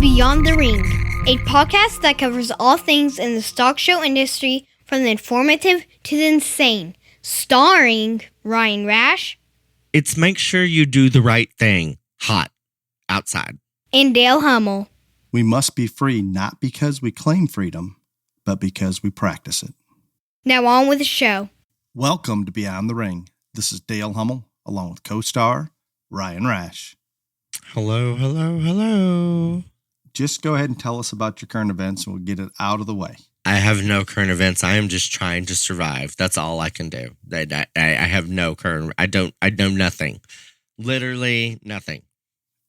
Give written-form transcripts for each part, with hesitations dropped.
Beyond the Ring, a podcast that covers all things in the stock show industry from the informative to the insane, starring Ryan Rash. It's make sure you do the right thing, hot, outside. And Dale Hummel. We must be free not because we claim freedom, but because we practice it. Now on with the show. Welcome to Beyond the Ring. This is Dale Hummel, along with co-star Ryan Rash. Hello, hello, hello. Just go ahead and tell us about your current events and we'll get it out of the way. I have no current events. I am just trying to survive. That's all I can do. I have no current. I know nothing. Literally nothing.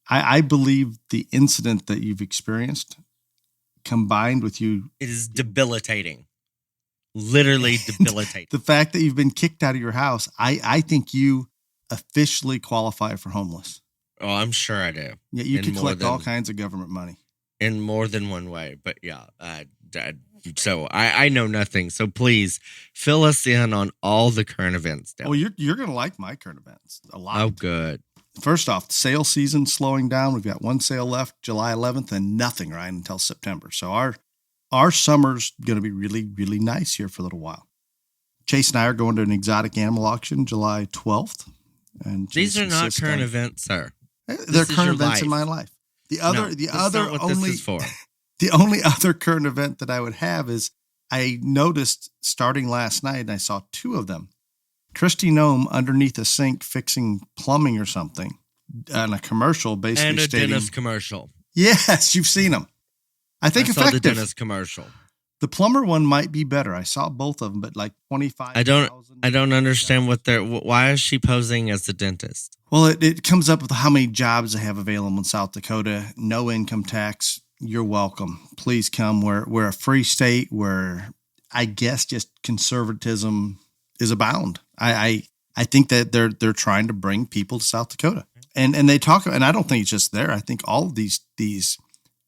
I believe the incident that you've experienced combined with you. It is debilitating. Literally debilitating. The fact that you've been kicked out of your house, I think you officially qualify for homeless. Oh, I'm sure I do. Yeah, you could collect all kinds of government money. In more than one way. But yeah, so I know nothing. So please fill us in on all the current events. Well, you're going to like my current events a lot. Oh, good. First off, the sale season slowing down. We've got one sale left, July 11th, and nothing, right, until September. So our summer's going to be really, really nice here for a little while. Chase and I are going to an exotic animal auction July 12th. And these are not current events, sir. They're current events in my life. The only other current event that I would have is I noticed starting last night, and I saw two of them. Christy Nome underneath a sink fixing plumbing or something on a commercial, basically and a stating, dentist commercial. Yes, you've seen them. I think effective. Saw the dentist commercial. The plumber one might be better. I saw both of them, but like 25. I don't understand why is she posing as the dentist? Well, it comes up with how many jobs they have available in South Dakota. No income tax. You're welcome. Please come. We're a free state where I guess just conservatism is abound. I think that they're trying to bring people to South Dakota, and they talk. And I don't think it's just there. I think all of these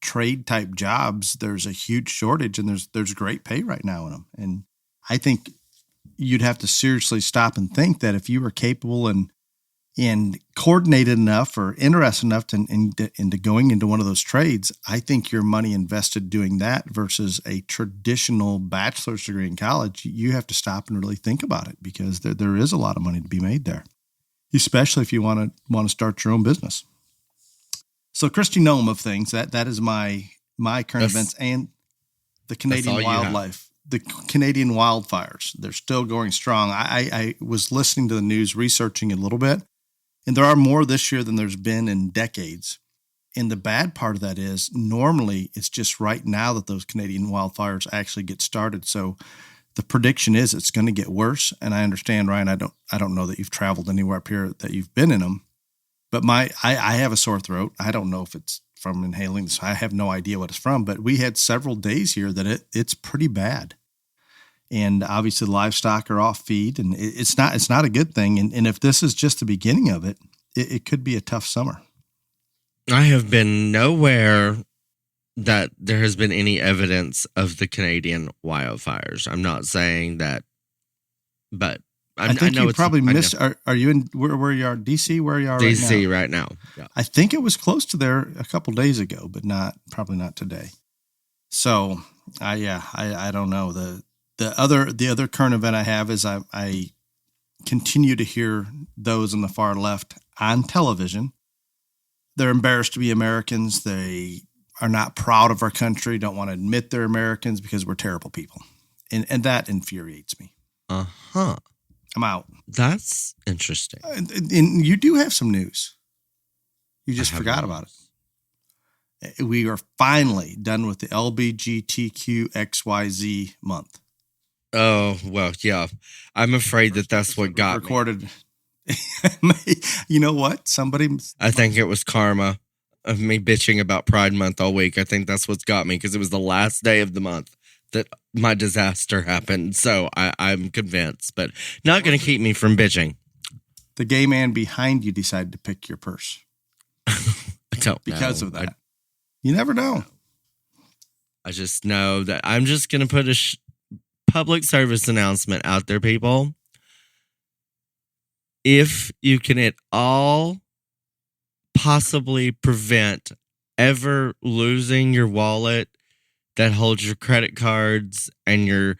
trade type jobs, there's a huge shortage, and there's great pay right now in them. And I think you'd have to seriously stop and think that if you were capable and coordinated enough or interested enough into going into one of those trades, I think your money invested doing that versus a traditional bachelor's degree in college, you have to stop and really think about it, because there is a lot of money to be made there, especially if you want to start your own business. So Christy Nome of things, that is my current events, and the Canadian wildlife, the Canadian wildfires. They're still going strong. I was listening to the news, researching a little bit, and there are more this year than there's been in decades. And the bad part of that is normally it's just right now that those Canadian wildfires actually get started. So the prediction is it's going to get worse. And I understand, Ryan, I don't know that you've traveled anywhere up here that you've been in them. But I have a sore throat. I don't know if it's from inhaling this. I have no idea what it's from. But we had several days here that it's pretty bad. And obviously the livestock are off feed, and it's not a good thing. And if this is just the beginning of it, it could be a tough summer. I have been nowhere that there has been any evidence of the Canadian wildfires. I'm not saying that, but I think you probably missed. Are you in where you are? DC? Where you are right now? DC right now. Yeah. I think it was close to there a couple days ago, but probably not today. So I don't know. The other current event I have is I continue to hear those on the far left on television. They're embarrassed to be Americans. They are not proud of our country. Don't want to admit they're Americans because we're terrible people, and that infuriates me. I'm out. That's interesting. And you do have some news. You just forgot about it. We are finally done with the LGBTQXYZ month. Oh, well, yeah. I'm afraid that's what got recorded. You know what? I think it was karma of me bitching about Pride Month all week. I think that's what's got me, because it was the last day of the month that my disaster happened. So I'm convinced, but not going to keep me from bitching. The gay man behind you decided to pick your purse. I don't because of that. You never know. I just know that I'm just going to put a public service announcement out there, people. If you can at all possibly prevent ever losing your wallet that holds your credit cards and your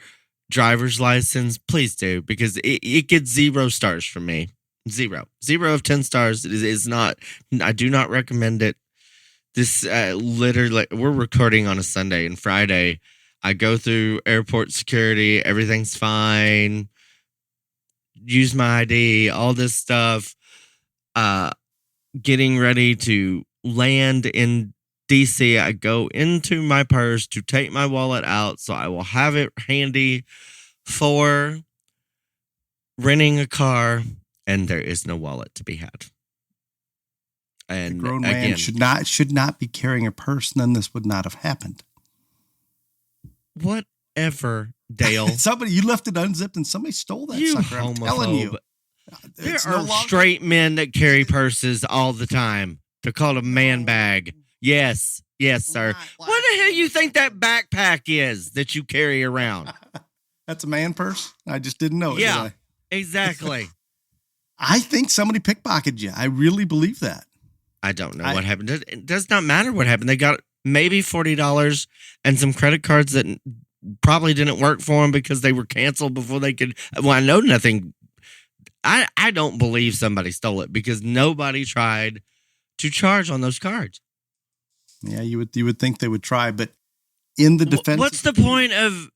driver's license, please do, because it gets 0 stars from me. 0 of 10 stars. It is not. I do not recommend it. This literally, we're recording on a Sunday, and Friday I go through airport security. Everything's fine. Use my ID, all this stuff. Getting ready to land in DC, I go into my purse to take my wallet out, so I will have it handy for renting a car, and there is no wallet to be had. And a grown man should not be carrying a purse, and then this would not have happened. Whatever, Dale. You left it unzipped, and somebody stole that sucker. I'm telling you. There are straight men that carry purses all the time. They're called a man bag. Yes, sir. What the hell you think that backpack is that you carry around? That's a man purse? I just didn't know it. Yeah, exactly. I think somebody pickpocketed you. I really believe that. I don't know what happened. It does not matter what happened. They got maybe $40 and some credit cards that probably didn't work for them because they were canceled before they could. Well, I know nothing. I don't believe somebody stole it because nobody tried to charge on those cards. Yeah, you would think they would try, but in the defense, what's the point of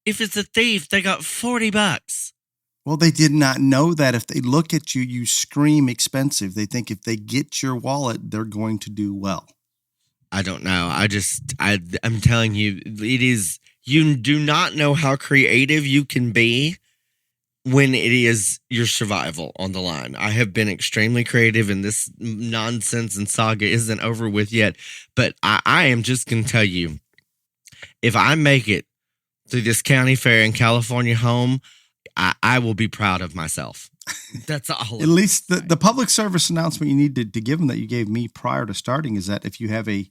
if it's a thief? They got $40. Well, they did not know that if they look at you, you scream expensive. They think if they get your wallet, they're going to do well. I don't know. I'm telling you, it is. You do not know how creative you can be when it is your survival on the line. I have been extremely creative, and this nonsense and saga isn't over with yet. But I am just going to tell you, if I make it through this county fair in California home, I will be proud of myself. That's all. At least the public service announcement you need to give them that you gave me prior to starting is that if you have a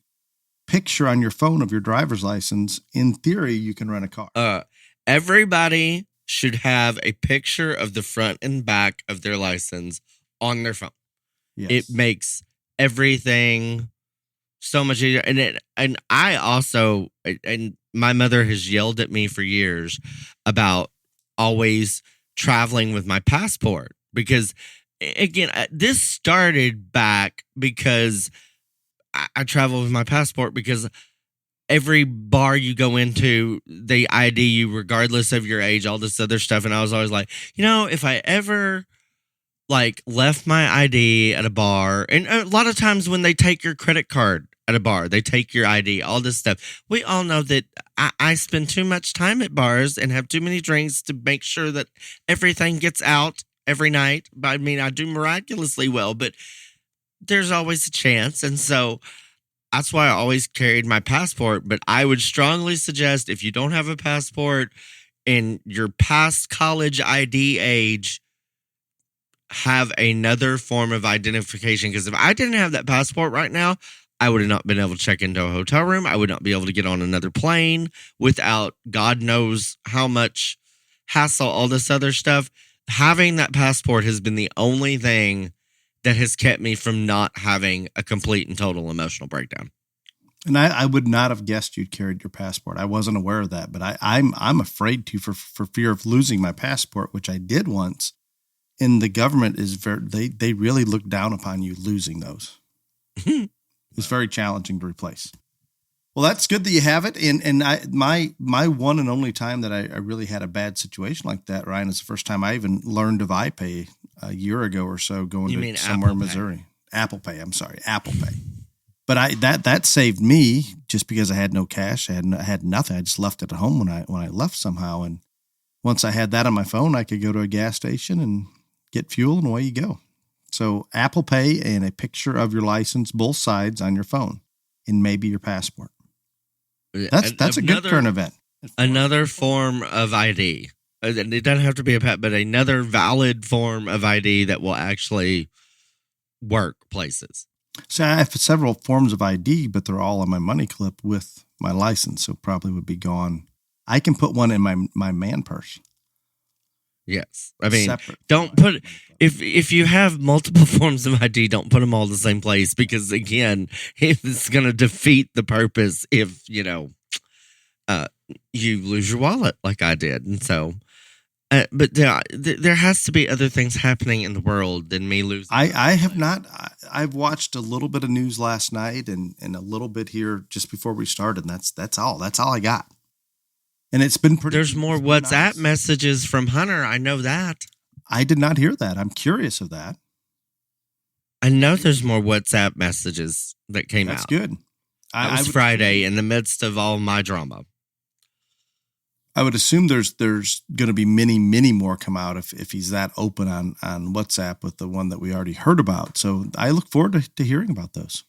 picture on your phone of your driver's license, in theory, you can rent a car. Everybody should have a picture of the front and back of their license on their phone. Yes. It makes everything so much easier. And I also, and my mother has yelled at me for years about always traveling with my passport because, again, this started back because I travel with my passport because every bar you go into, they ID you regardless of your age, all this other stuff. And I was always like, if I ever left my ID at a bar, and a lot of times when they take your credit card at a bar, they take your ID, all this stuff. We all know that I spend too much time at bars and have too many drinks to make sure that everything gets out every night. I mean, I do miraculously well, but there's always a chance. And so that's why I always carried my passport. But I would strongly suggest if you don't have a passport and you're past college ID age, have another form of identification. Because if I didn't have that passport right now, I would have not been able to check into a hotel room. I would not be able to get on another plane without God knows how much hassle, all this other stuff. Having that passport has been the only thing that has kept me from not having a complete and total emotional breakdown. And I would not have guessed you'd carried your passport. I wasn't aware of that, but I'm afraid to for fear of losing my passport, which I did once. And the government is they really look down upon you losing those. It's very challenging to replace. Well, that's good that you have it. And my one and only time that I really had a bad situation like that, Ryan, is the first time I even learned of iPay a year ago or so going to somewhere in Missouri. Apple Pay. I'm sorry, Apple Pay. But that saved me just because I had no cash. I had nothing. I just left it at home when I left somehow. And once I had that on my phone, I could go to a gas station and get fuel, and away you go. So Apple Pay and a picture of your license, both sides on your phone, and maybe your passport. That's a good current event. Another form of ID. It doesn't have to be a pet, but another valid form of ID that will actually work places. So I have several forms of ID, but they're all on my money clip with my license, so probably would be gone. I can put one in my man purse. Yes. I mean, separate. don't put if you have multiple forms of ID, don't put them all in the same place because again, it's going to defeat the purpose if, you lose your wallet like I did. And so but there has to be other things happening in the world than me losing. I have not. I've watched a little bit of news last night and a little bit here just before we started. And that's all. That's all I got. And it's been pretty. There's more WhatsApp messages from Hunter. I know that. I did not hear that. I'm curious of that. I know there's more WhatsApp messages that came out. That's good. That was Friday in the midst of all my drama. I would assume there's going to be many more come out if he's that open on WhatsApp with the one that we already heard about. So I look forward to hearing about those.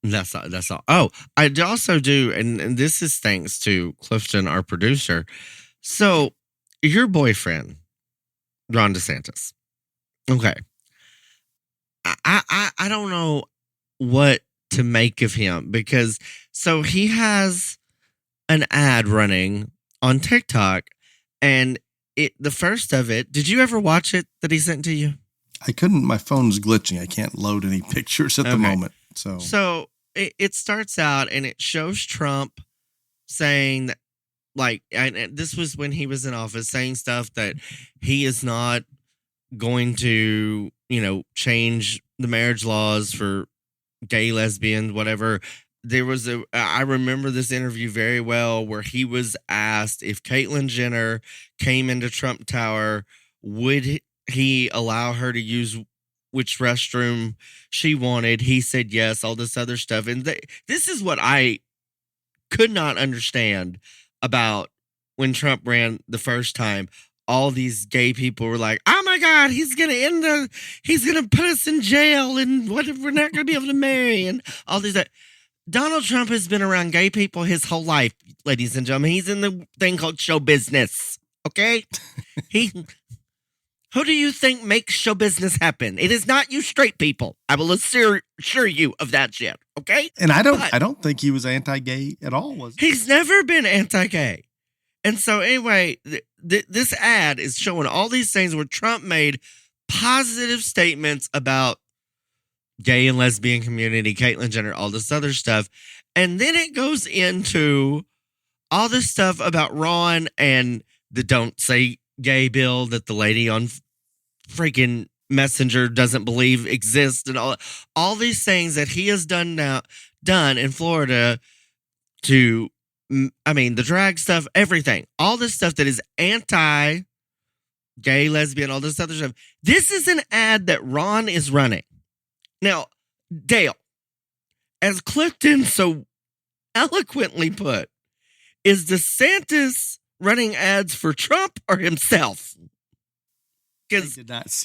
That's all. Oh, I also do, and this is thanks to Clifton, our producer. So your boyfriend, Ron DeSantis. Okay. I don't know what to make of him because so he has an ad running on TikTok, and the first of it, did you ever watch it that he sent to you? I couldn't. My phone's glitching. I can't load any pictures at the moment. So it starts out and it shows Trump saying that, like, and this was when he was in office, saying stuff that he is not going to, change the marriage laws for gay, lesbians, whatever. There was I remember this interview very well where he was asked if Caitlyn Jenner came into Trump Tower, would he allow her to use which restroom she wanted? He said yes, all this other stuff. And this is what I could not understand about when Trump ran the first time. All these gay people were like, oh my God, he's going to put us in jail and what if we're not going to be able to marry and all these. Donald Trump has been around gay people his whole life, ladies and gentlemen. He's in the thing called show business. Okay? Who do you think makes show business happen? It is not you straight people. I will assure you of that shit. Okay? And I don't think he was anti-gay at all, was he? He's never been anti-gay. And so anyway, this ad is showing all these things where Trump made positive statements about gay and lesbian community, Caitlyn Jenner, all this other stuff. And then it goes into all this stuff about Ron and the don't say gay bill that the lady on freaking Messenger doesn't believe exists and all these things that he has done in Florida to, the drag stuff, everything, all this stuff that is anti-gay, lesbian, all this other stuff. This is an ad that Ron is running. Now, Dale, as Clifton so eloquently put, is DeSantis running ads for Trump or himself? Because this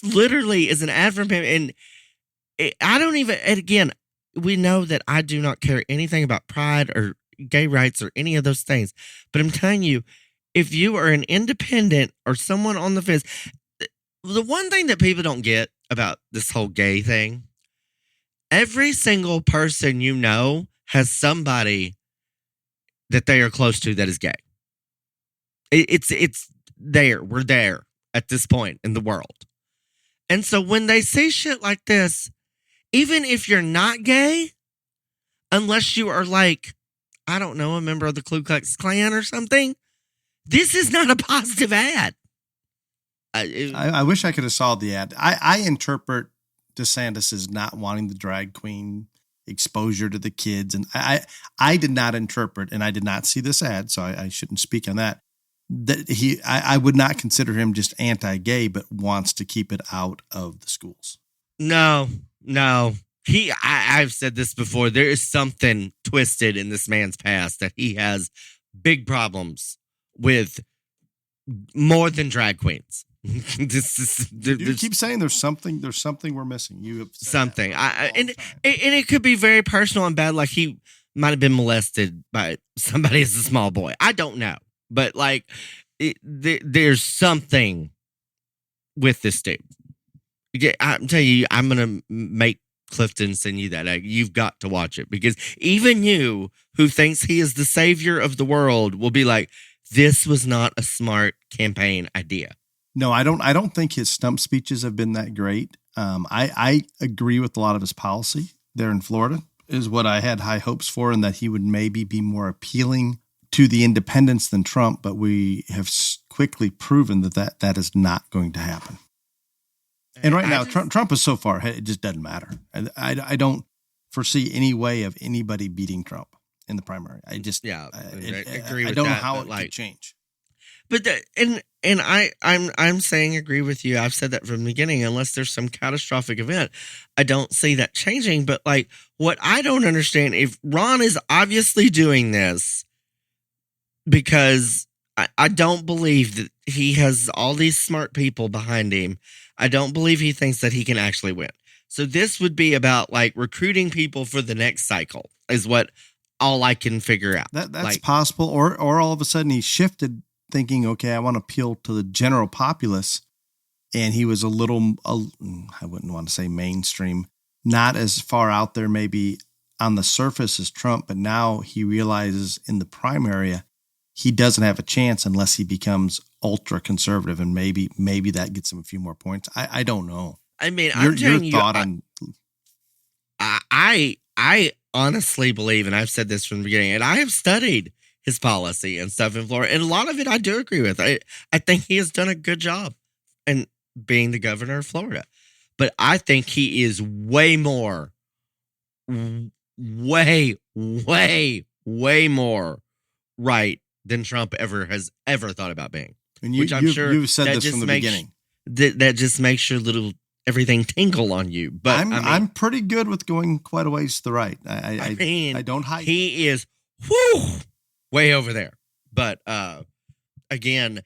literally is an ad from him. And I don't even, and again, we know that I do not care anything about pride or gay rights or any of those things. But I'm telling you, if you are an independent or someone on the fence, the one thing that people don't get about this whole gay thing, every single person you know has somebody that they are close to that is gay. It's there. We're there at this point in the world. And so when they say shit like this, even if you're not gay, unless you are like, I don't know, a member of the Ku Klux Klan or something, this is not a positive ad. I wish I could have saw the ad. I interpret DeSantis as not wanting the drag queen exposure to the kids. And I did not interpret, and I did not see this ad, so I shouldn't speak on that. I would not consider him just anti-gay, but wants to keep it out of the schools. No. I've said this before. There is something twisted in this man's past that he has big problems with more than drag queens. You keep saying there's something we're missing. You have something. And it could be very personal and bad. Like he might have been molested by somebody as a small boy. I don't know. But like, there's something with this dude. Yeah, I'm telling you, I'm gonna make Clifton send you that. Like, you've got to watch it because even you, who thinks he is the savior of the world, will be like, this was not a smart campaign idea. No, I don't think his stump speeches have been that great. I agree with a lot of his policy there in Florida is what I had high hopes for, and that he would maybe be more appealing to the independents than Trump. But we have quickly proven that is not going to happen. And right now, Trump is so far ahead, it just doesn't matter. I don't foresee any way of anybody beating Trump in the primary. I just I agree with that. I don't know how it could change. But I'm saying agree with you. I've said that from the beginning. Unless there's some catastrophic event, I don't see that changing. But like, what I don't understand, if Ron is obviously doing this because I don't believe that he has all these smart people behind him. I don't believe he thinks that he can actually win. So this would be about like recruiting people for the next cycle is what all I can figure out. That's like, possible. Or all of a sudden he shifted thinking, okay, I want to appeal to the general populace. And he was I wouldn't want to say mainstream, not as far out there maybe on the surface as Trump, but now he realizes in the primary he doesn't have a chance unless he becomes ultra conservative, and maybe that gets him a few more points. I don't know. I mean, your thought on. I honestly believe, and I've said this from the beginning, and I have studied his policy and stuff in Florida, and a lot of it I do agree with. I think he has done a good job in being the governor of Florida, but I think he is way more right than Trump has ever thought about being. And which I'm sure you've said this from the beginning. That just makes your little everything tingle on you. But I'm pretty good with going quite a ways to the right. I don't hide. He is way over there. But again,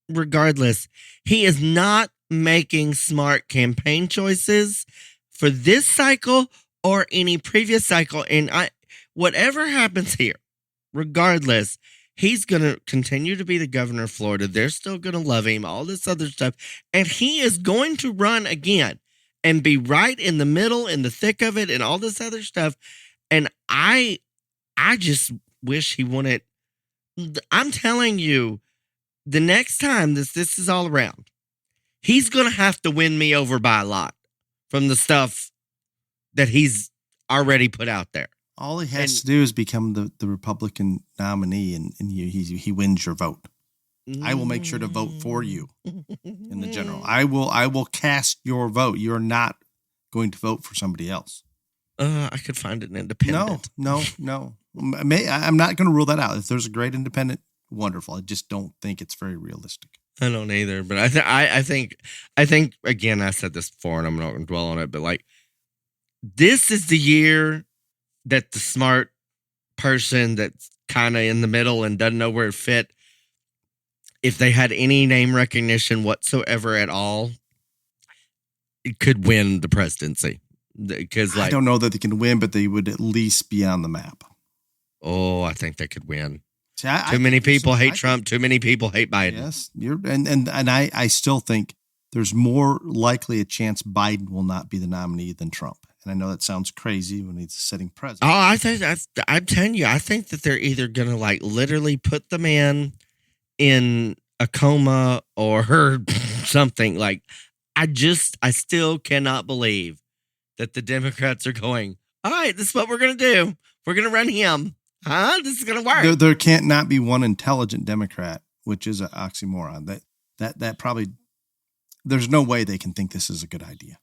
regardless, he is not making smart campaign choices for this cycle or any previous cycle. And whatever happens here, regardless, he's going to continue to be the governor of Florida. They're still going to love him, all this other stuff. And he is going to run again and be right in the middle, in the thick of it, and all this other stuff. And I just wish he wouldn't. I'm telling you, the next time this is all around, he's going to have to win me over by a lot from the stuff that he's already put out there. All he has to do is become the Republican nominee, and he wins your vote. I will make sure to vote for you in the general. I will cast your vote. You're not going to vote for somebody else. I could find an independent. No. I'm not going to rule that out. If there's a great independent, wonderful. I just don't think it's very realistic. I don't either, but I think again, I said this before, and I'm not going to dwell on it, but like, this is the year that the smart person that's kind of in the middle and doesn't know where it fit, if they had any name recognition whatsoever at all, it could win the presidency. Because I don't know that they can win, but they would at least be on the map. Oh, I think they could win. See, too many people hate Trump. Too many people hate Biden. Yes, I still think there's more likely a chance Biden will not be the nominee than Trump. And I know that sounds crazy when he's sitting president. Oh, I'm telling you, I think that they're either going to like literally put the man in a coma or something. Like, I still cannot believe that the Democrats are going, all right, this is what we're going to do. We're going to run him. This is going to work. There can't not be one intelligent Democrat, which is an oxymoron. That probably, there's no way they can think this is a good idea.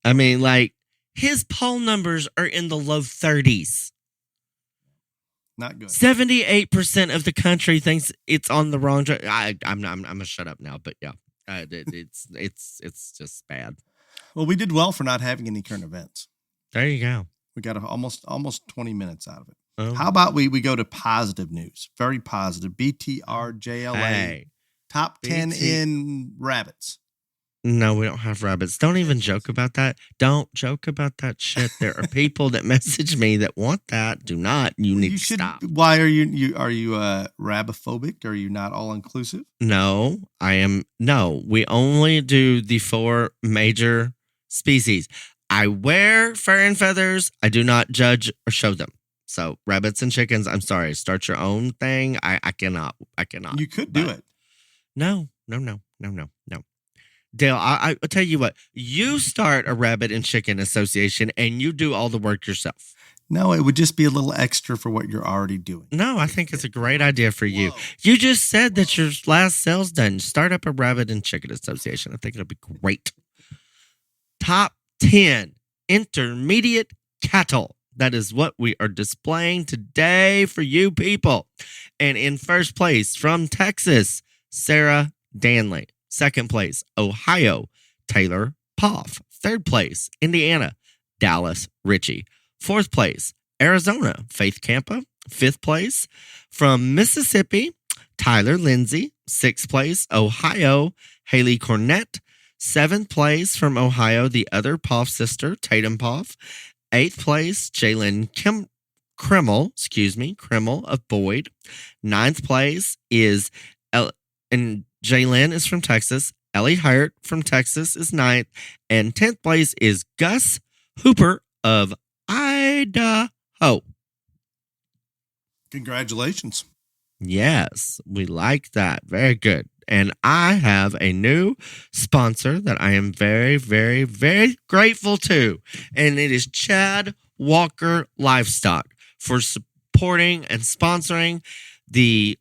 I mean, like, his poll numbers are in the low 30s. Not good. 78% of the country thinks it's on the wrong track. I'm gonna shut up now, but yeah, it's just bad. Well, we did well for not having any current events. There you go. We got almost 20 minutes out of it. Oh. How about we go to positive news? Very positive. BTRJLA. Hey, top 10 in rabbits. No, we don't have rabbits. Don't even joke about that. Don't joke about that shit. There are people that message me that want that. Do not. You need to stop. Why are you rabophobic? Are you not all inclusive? No, I am. No, we only do the 4 major species. I wear fur and feathers. I do not judge or show them. So rabbits and chickens, I'm sorry. Start your own thing. I cannot. You could do it. No. Dale, I'll tell you what. You start a rabbit and chicken association and you do all the work yourself. No, it would just be a little extra for what you're already doing. No, I think it's a great idea for you. You just said that your last sale's done. Start up a rabbit and chicken association. I think it'll be great. Top 10 intermediate cattle. That is what we are displaying today for you people. And in first place from Texas, Sarah Danley. Second place, Ohio, Taylor Poff. Third place, Indiana, Dallas Ritchie. Fourth place, Arizona, Faith Campa. Fifth place, from Mississippi, Tyler Lindsay. Sixth place, Ohio, Haley Cornett. Seventh place from Ohio, the other Poff sister, Tatum Poff. Eighth place, Jalen Kremel of Boyd. Ninth place is, and Jalen is from Texas. Ellie Hart from Texas is ninth. And 10th place is Gus Hooper of Idaho. Congratulations. Yes, we like that. Very good. And I have a new sponsor that I am very, very, very grateful to. And it is Chad Walker Livestock for supporting and sponsoring the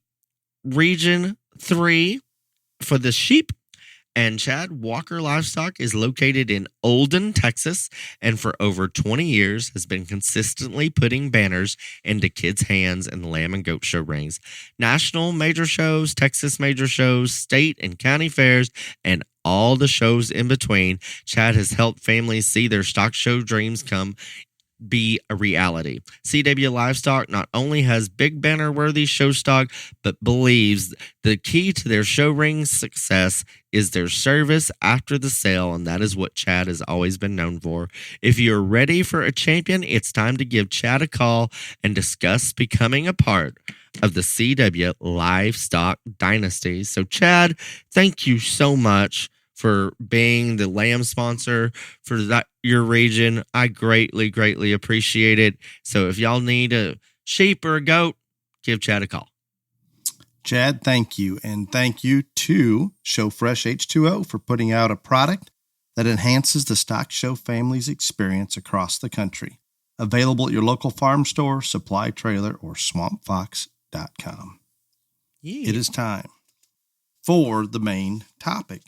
Region 3 for the sheep. And Chad Walker Livestock is located in Olden, Texas, and for over 20 years has been consistently putting banners into kids' hands in the lamb and goat show rings. National major shows, Texas major shows, state and county fairs, and all the shows in between. Chad has helped families see their stock show dreams be a reality. CW Livestock not only has big banner worthy show stock, but believes the key to their show ring success is their service after the sale, and that is what Chad has always been known for. If you're ready for a champion, it's time to give Chad a call and discuss becoming a part of the CW Livestock Dynasty. So Chad, thank you so much for being the lamb sponsor for your region. I greatly, greatly appreciate it. So if y'all need a sheep or a goat, give Chad a call. Chad, thank you. And thank you to Show Fresh H2O for putting out a product that enhances the stock show family's experience across the country. Available at your local farm store, supply trailer, or swampfox.com. Yeah. It is time for the main topic.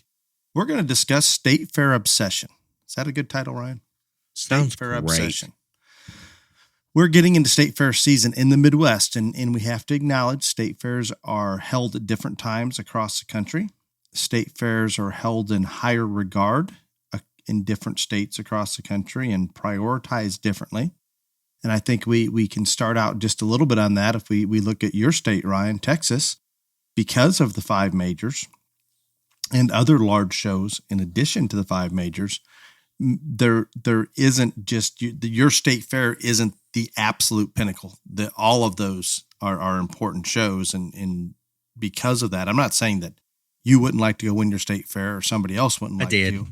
We're going to discuss State Fair Obsession. Is that a good title, Ryan? Sounds State Fair great. Obsession. We're getting into state fair season in the Midwest, and we have to acknowledge state fairs are held at different times across the country. State fairs are held in higher regard in different states across the country and prioritized differently. And I think we can start out just a little bit on that if we look at your state, Ryan, Texas, because of the 5 majors and other large shows in addition to the 5 majors. There isn't just your state fair isn't the absolute pinnacle. All of those are important shows, and because of that, I'm not saying that you wouldn't like to go win your state fair or somebody else wouldn't like to.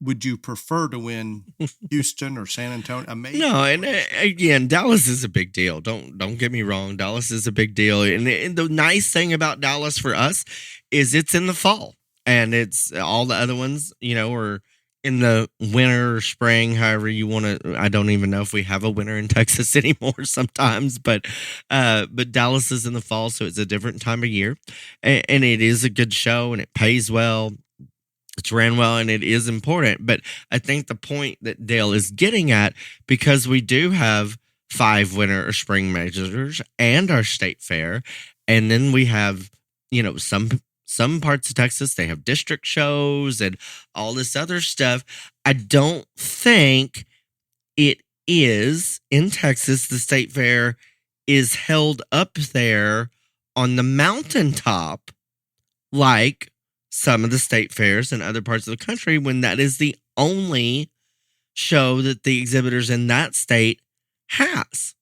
Would you prefer to win Houston or San Antonio? Amazing. No, and again, Dallas is a big deal. Don't get me wrong. Dallas is a big deal, and the nice thing about Dallas for us is it's in the fall, and it's all the other ones, are in the winter or spring, however you want to. I don't even know if we have a winter in Texas anymore sometimes, but Dallas is in the fall, so it's a different time of year, and it is a good show, and it pays well. It's ran well, and it is important. But I think the point that Dale is getting at, because we do have 5 winter or spring majors and our state fair, and then we have, some parts of Texas, they have district shows and all this other stuff. I don't think it is in Texas. The state fair is held up there on the mountaintop like some of the state fairs in other parts of the country, when that is the only show that the exhibitors in that state has.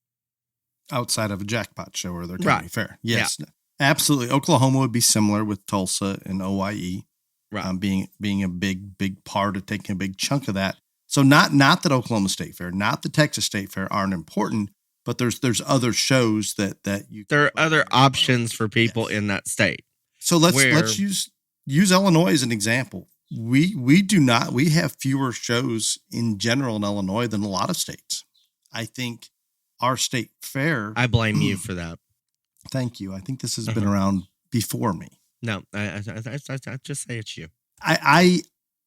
Outside of a jackpot show or their county fair. Yes. Yeah. Absolutely. Oklahoma would be similar with Tulsa and OIE, right? Being a big part of taking a big chunk of that. So not that Oklahoma State Fair, not the Texas State Fair aren't important, but there's other shows that you. There are other options for people in that state. So let's use Illinois as an example. We have fewer shows in general in Illinois than a lot of states. I think our state fair. I blame you for that. Thank you. I think this has been around before me. No, I just say it's you.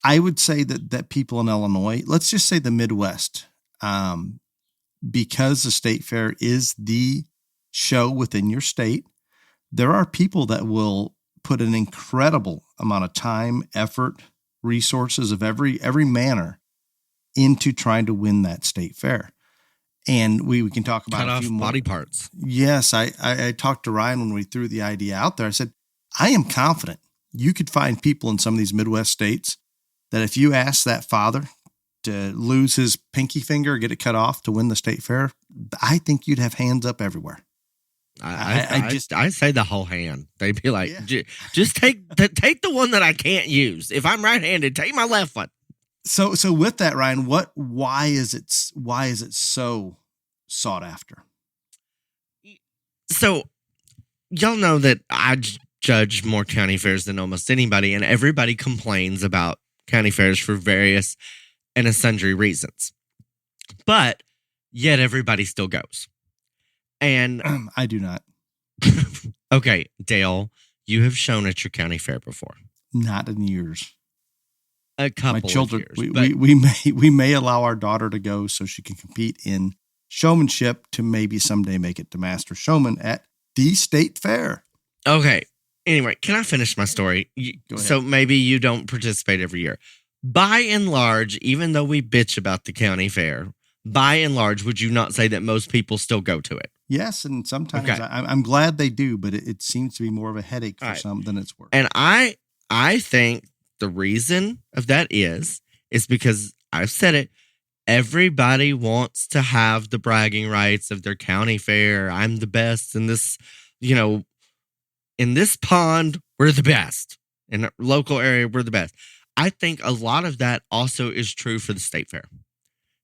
I would say that people in Illinois, let's just say the Midwest, because the state fair is the show within your state, there are people that will put an incredible amount of time, effort, resources of every manner into trying to win that state fair. And we can talk about cut a off few more body parts. Yes, I talked to Ryan when we threw the idea out there. I said, I am confident you could find people in some of these Midwest states that if you ask that father to lose his pinky finger, get it cut off to win the state fair, I think you'd have hands up everywhere. I say the whole hand. They'd be like, just take the one that I can't use. If I'm right-handed, take my left one. So with that, Ryan, why is it so sought after? So y'all know that I judge more county fairs than almost anybody, and everybody complains about county fairs for various and sundry reasons. But yet everybody still goes. And I do not. Okay, Dale, you have shown at your county fair before. Not in years. A couple My children, of years. we may allow our daughter to go so she can compete in showmanship to maybe someday make it to Master Showman at the state fair. Okay. Anyway, can I finish my story? Go ahead. So maybe you don't participate every year. By and large, even though we bitch about the county fair, by and large, would you not say that most people still go to it? Yes, and sometimes I'm glad they do, but it seems to be more of a headache for right. some than it's worth. And I think the reason of that is because I've said it. Everybody wants to have the bragging rights of their county fair. I'm the best in this, in this pond, we're the best. In a local area, we're the best. I think a lot of that also is true for the state fair.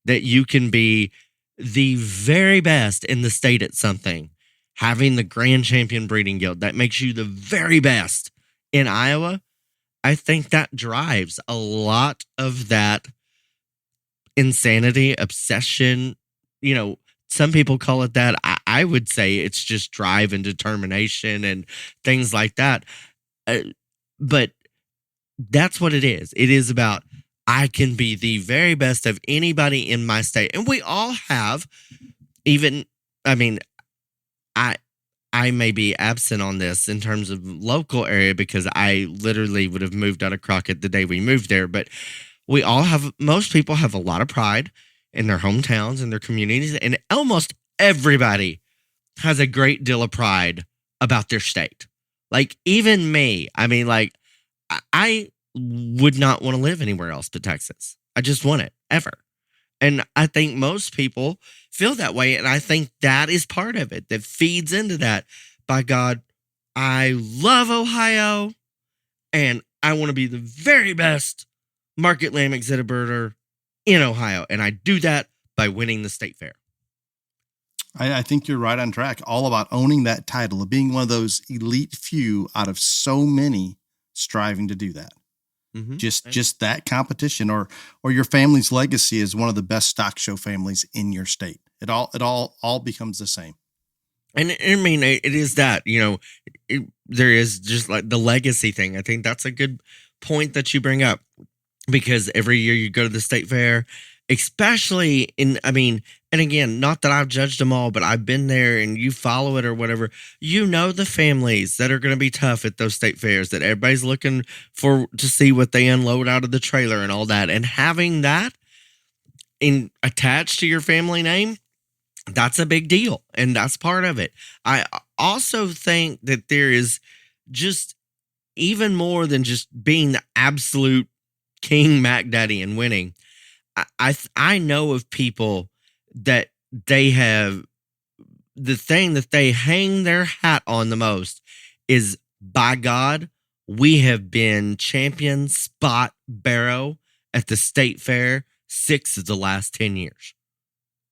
That you can be the very best in the state at something. Having the Grand Champion Breeding Guild, that makes you the very best in Iowa. I think that drives a lot of that insanity, obsession. Some people call it that. I would say it's just drive and determination and things like that. But that's what it is. It is about, I can be the very best of anybody in my state. And we all have, I may be absent on this in terms of local area because I literally would have moved out of Crockett the day we moved there. But most people have a lot of pride in their hometowns and their communities. And almost everybody has a great deal of pride about their state. Like even me, I would not want to live anywhere else but Texas. I just wouldn't ever. And I think most people feel that way. And I think that is part of it that feeds into that. By God, I love Ohio and I want to be the very best market lamb exhibitor in Ohio. And I do that by winning the state fair. I think you're right on track. All about owning that title, of being one of those elite few out of so many striving to do that. Mm-hmm. Just that competition or your family's legacy as one of the best stock show families in your state. It all becomes the same. And it is that, there is just like the legacy thing. I think that's a good point that you bring up because every year you go to the state fair, especially and again, not that I've judged them all, but I've been there and you follow it or whatever. The families that are going to be tough at those state fairs that everybody's looking to see what they unload out of the trailer and all that. And having that attached to your family name, that's a big deal. And that's part of it. I also think that there is just even more than just being the absolute King Mac Daddy and winning. I know of people that they have the thing that they hang their hat on the most is, by God, we have been champion spot barrow at the state fair 6 of the last 10 years.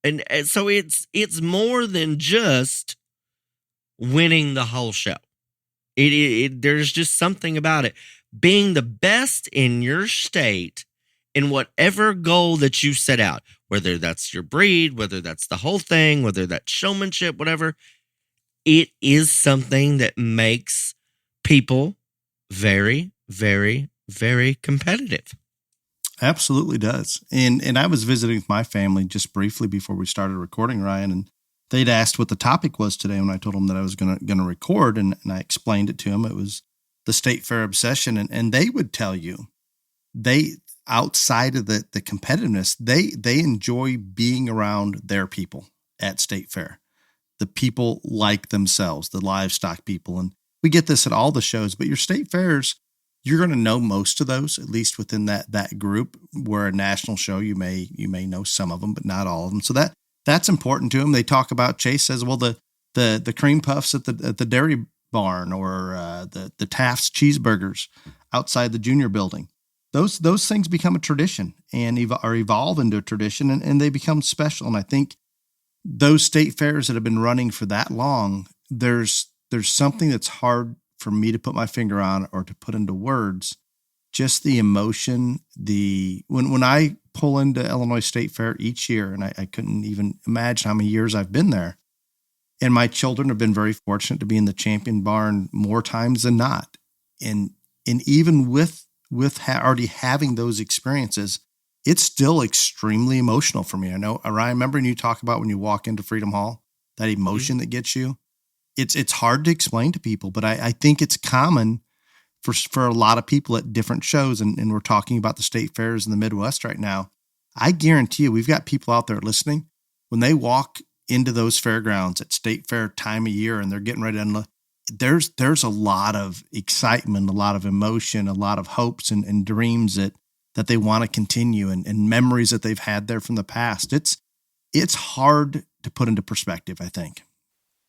And so it's more than just winning the whole show. There's just something about it. Being the best in your state in whatever goal that you set out, whether that's your breed, whether that's the whole thing, whether that's showmanship, whatever, it is something that makes people very, very, very competitive. Absolutely does. And I was visiting with my family just briefly before we started recording, Ryan, and they'd asked what the topic was today when I told them that I was going to record, and I explained it to them. It was the State Fair obsession, and they would tell you they, outside of the competitiveness, they enjoy being around their people at State Fair, the people like themselves, the livestock people. And we get this at all the shows, but your state fairs, you're going to know most of those, at least within that group. Where a national show, you may know some of them, but not all of them. So that's important to them. They talk about, Chase says, well, the cream puffs at the dairy barn, or the Taft's cheeseburgers outside the junior building. Those things become a tradition and are evolve into a tradition, and they become special. And I think those state fairs that have been running for that long, there's something that's hard for me to put my finger on or to put into words. Just the emotion, when I pull into Illinois State Fair each year, and I couldn't even imagine how many years I've been there. And my children have been very fortunate to be in the champion barn more times than not. And even with already having those experiences, it's still extremely emotional for me. I know, Ryan, remembering you talk about when you walk into Freedom Hall, that emotion that gets you. It's hard to explain to people, but I think it's common for a lot of people at different shows. And we're talking about the state fairs in the Midwest right now. I guarantee you, we've got people out there listening. When they walk into those fairgrounds at State Fair time of year and they're getting ready to, there's a lot of excitement, a lot of emotion, a lot of hopes and dreams that they want to continue, and memories that they've had there from the past. It's hard to put into perspective, I think.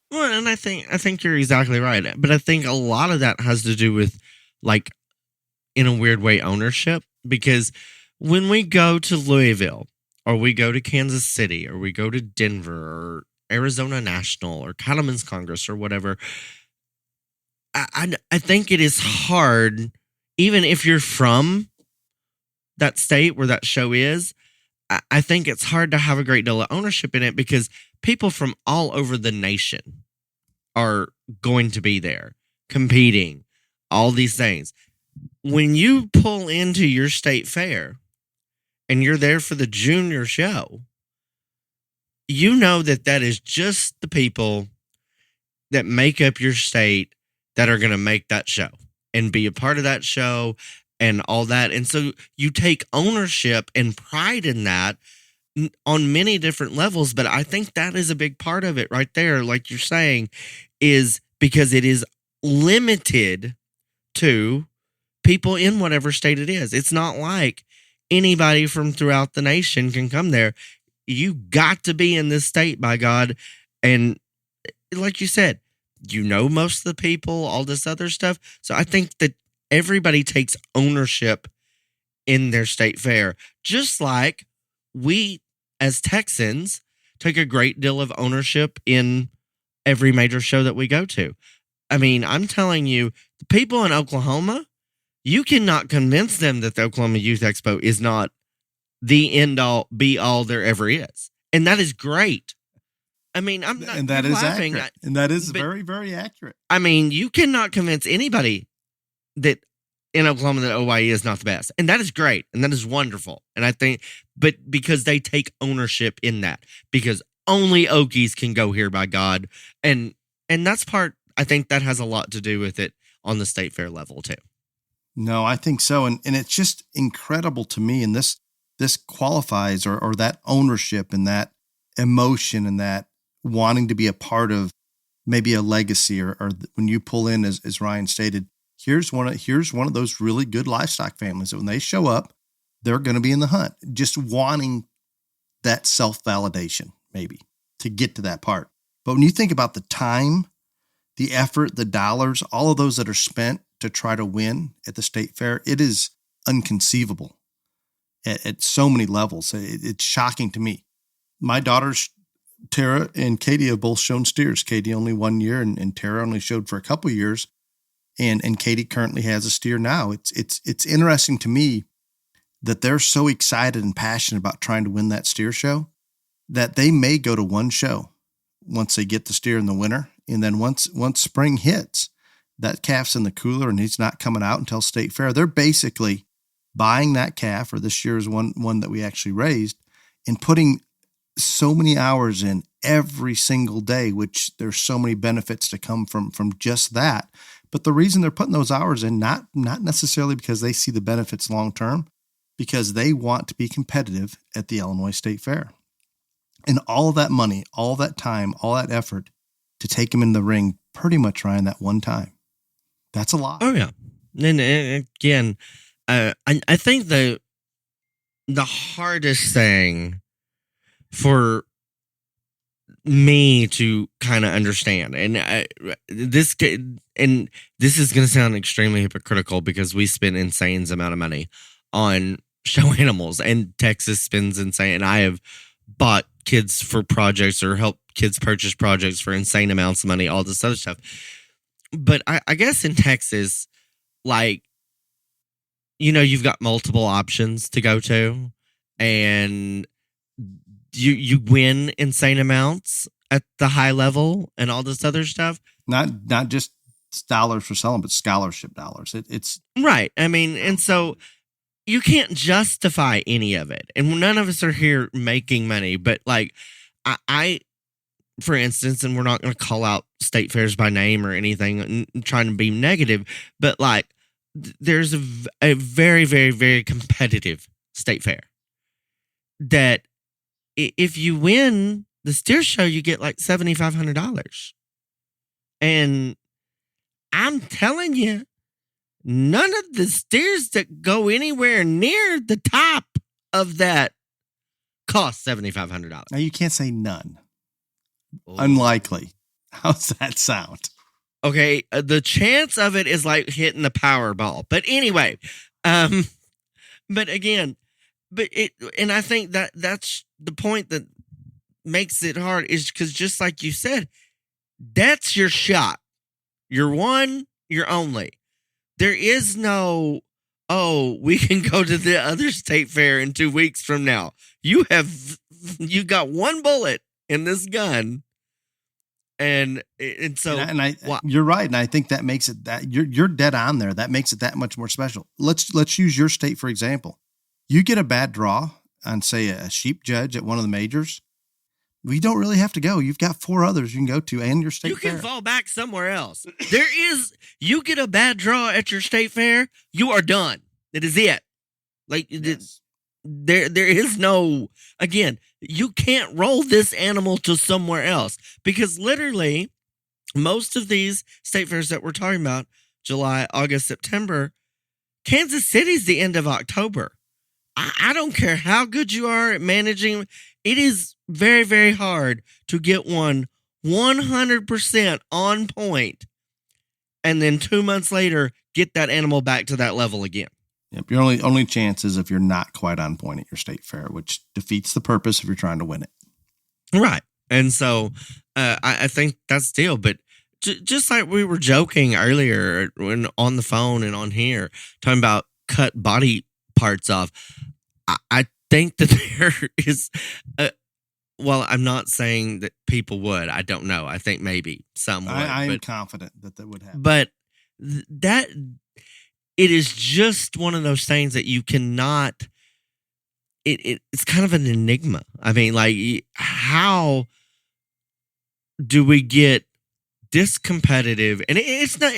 Well, and I think you're exactly right. But I think a lot of that has to do with, like, in a weird way, ownership. Because when we go to Louisville, or we go to Kansas City, or we go to Denver, or Arizona National, or Cattlemen's Congress, or whatever, I think it is hard, even if you're from that state where that show is, I think it's hard to have a great deal of ownership in it, because people from all over the nation are going to be there competing, all these things. When you pull into your state fair and you're there for the junior show, you know that is just the people that make up your state that are going to make that show and be a part of that show and all that. And so you take ownership and pride in that on many different levels. But I think that is a big part of it right there, like you're saying, is because it is limited to people in whatever state it is. It's not like anybody from throughout the nation can come there. You got to be in this state, by God. And like you said, you know most of the people, all this other stuff. So I think that everybody takes ownership in their state fair, just like we as Texans take a great deal of ownership in every major show that we go to. I mean, I'm telling you, the people in Oklahoma, you cannot convince them that the Oklahoma Youth Expo is not the end all be all there ever is. And that is great. I mean, I'm not and that is laughing. accurate. And that is very, very accurate. I mean, you cannot convince anybody that in Oklahoma that OYE is not the best. And that is great. And that is wonderful. And I think, but because they take ownership in that, because only Okies can go here, by God. And that's part, I think that has a lot to do with it on the state fair level too. No, I think so. And it's just incredible to me. And this qualifies or that ownership and that emotion and that wanting to be a part of maybe a legacy or when you pull in, as Ryan stated, here's one of those really good livestock families that when they show up, they're going to be in the hunt, just wanting that self-validation maybe to get to that part. But when you think about the time, the effort, the dollars, all of those that are spent to try to win at the state fair, it is inconceivable. at so many levels. It's shocking to me. My daughters, Tara and Katie, have both shown steers. Katie only 1 year, and Tara only showed for a couple of years. And Katie currently has a steer now. It's interesting to me that they're so excited and passionate about trying to win that steer show that they may go to one show once they get the steer in the winter. And then once spring hits, that calf's in the cooler and he's not coming out until state fair. They're basically buying that calf, or this year's one that we actually raised, and putting so many hours in every single day, which there's so many benefits to come from just that. But the reason they're putting those hours in, not necessarily because they see the benefits long term, because they want to be competitive at the Illinois State Fair. And all of that money, all that time, all that effort to take them in the ring, pretty much, Ryan, that one time. That's a lot. Oh, yeah. And again, I think the hardest thing for me to kind of understand, and this is going to sound extremely hypocritical because we spend insane amount of money on show animals, and Texas spends insane. And I have bought kids for projects or helped kids purchase projects for insane amounts of money, all this other stuff. But I guess in Texas, like, you know, you've got multiple options to go to, and you win insane amounts at the high level and all this other stuff. Not just dollars for selling, but scholarship dollars. It's right. I mean, and so you can't justify any of it. And none of us are here making money, but like I for instance, and we're not going to call out state fairs by name or anything, trying to be negative, but like there's a very, very, very competitive state fair that if you win the steer show, you get like $7,500. And I'm telling you, none of the steers that go anywhere near the top of that cost $7,500. Now, you can't say none. Oh. Unlikely. How's that sound? Okay, the chance of it is like hitting the Powerball. But anyway, but again, and I think that's the point that makes it hard, is because just like you said, that's your shot. You're one, you're only. There is no, oh, we can go to the other state fair in 2 weeks from now. You got one bullet in this gun. And so, you're right, and I think that makes it that you're dead on there. That makes it that much more special. Let's use your state for example. You get a bad draw on, say, a sheep judge at one of the majors. We don't really have to go. You've got 4 others you can go to, and your state. You can fair. fall back somewhere else. You get a bad draw at your state fair, you are done. It is it. Like yes. There is no, again, you can't roll this animal to somewhere else, because literally most of these state fairs that we're talking about, July, August, September, Kansas City's the end of October. I don't care how good you are at managing. It is very, very hard to get one 100% on point and then 2 months later get that animal back to that level again. Yep, your only chance is if you're not quite on point at your state fair, which defeats the purpose if you're trying to win it. Right. And so I think that's the deal. But just like we were joking earlier when on the phone and on here, talking about cut body parts off, I think that there is, well, I'm not saying that people would. I don't know. I think maybe some would. I'm confident that would happen. But that... it is just one of those things that you cannot, it's kind of an enigma. I mean, like, how do we get this competitive? And it's not,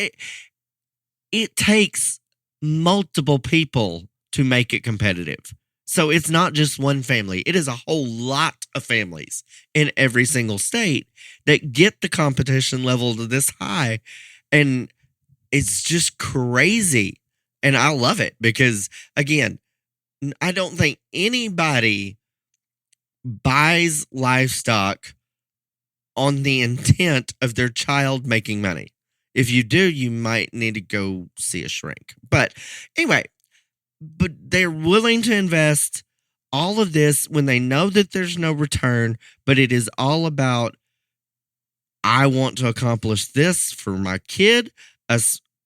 it takes multiple people to make it competitive. So it's not just one family. It is a whole lot of families in every single state that get the competition level to this high. And it's just crazy. And I love it because, again, I don't think anybody buys livestock on the intent of their child making money. If you do, you might need to go see a shrink. But anyway, but they're willing to invest all of this when they know that there's no return, but it is all about, I want to accomplish this for my kid.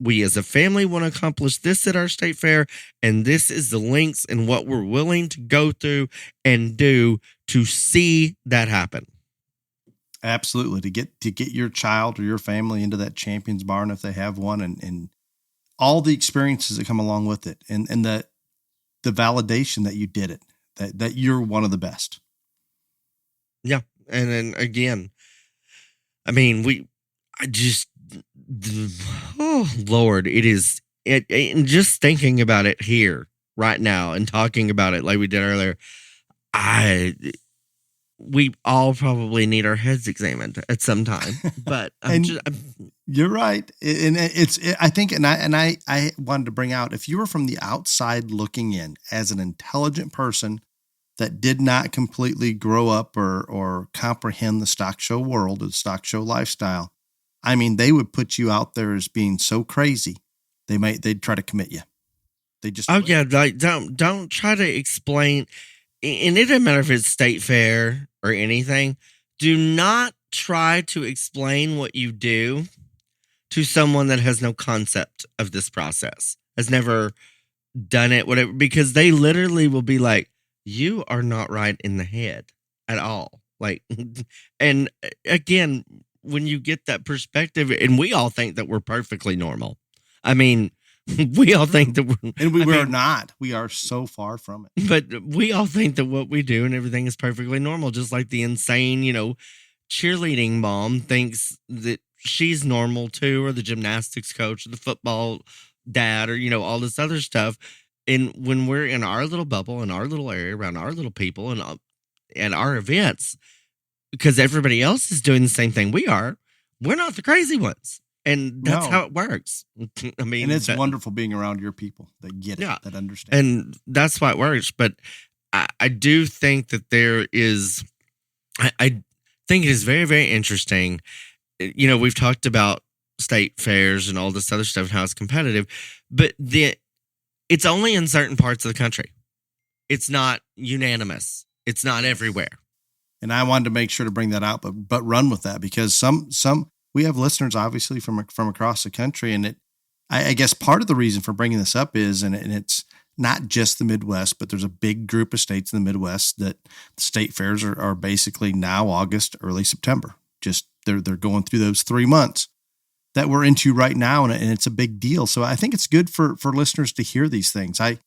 We as a family want to accomplish this at our state fair, and this is the links and what we're willing to go through and do to see that happen. Absolutely. To get your child or your family into that Champions Barn if they have one, and all the experiences that come along with it, and the validation that you did it, that you're one of the best. Yeah. And then again, I mean, oh Lord, and just thinking about it here right now and talking about it like we did earlier, we all probably need our heads examined at some time, but you're right. And I think, and I wanted to bring out, if you were from the outside looking in as an intelligent person that did not completely grow up or comprehend the stock show world or the stock show lifestyle, I mean, they would put you out there as being so crazy. They'd try to commit you. They just, yeah. Like, don't try to explain. And it doesn't matter if it's state fair or anything. Do not try to explain what you do to someone that has no concept of this process, has never done it, whatever, because they literally will be like, you are not right in the head at all. Like, and again, when you get that perspective, and we all think that we're perfectly normal. I mean, we all think that we're not. We are so far from it. But we all think that what we do and everything is perfectly normal, just like the insane, cheerleading mom thinks that she's normal too, or the gymnastics coach, or the football dad, or, all this other stuff. And when we're in our little bubble, in our little area, around our little people and at our events, because everybody else is doing the same thing we're not the crazy ones. And that's how it works. I mean, and it's wonderful being around your people that get it, that understand. And that's why it works. But I do think that there is, I think it is very, very interesting. We've talked about state fairs and all this other stuff and how it's competitive, but it's only in certain parts of the country. It's not unanimous. It's not everywhere. And I wanted to make sure to bring that out, but run with that, because we have listeners obviously from across the country, and I guess part of the reason for bringing this up is, and it's not just the Midwest, but there's a big group of states in the Midwest that the state fairs are basically now August, early September. Just they're going through those 3 months that we're into right now, and it's a big deal. So I think it's good for listeners to hear these things. I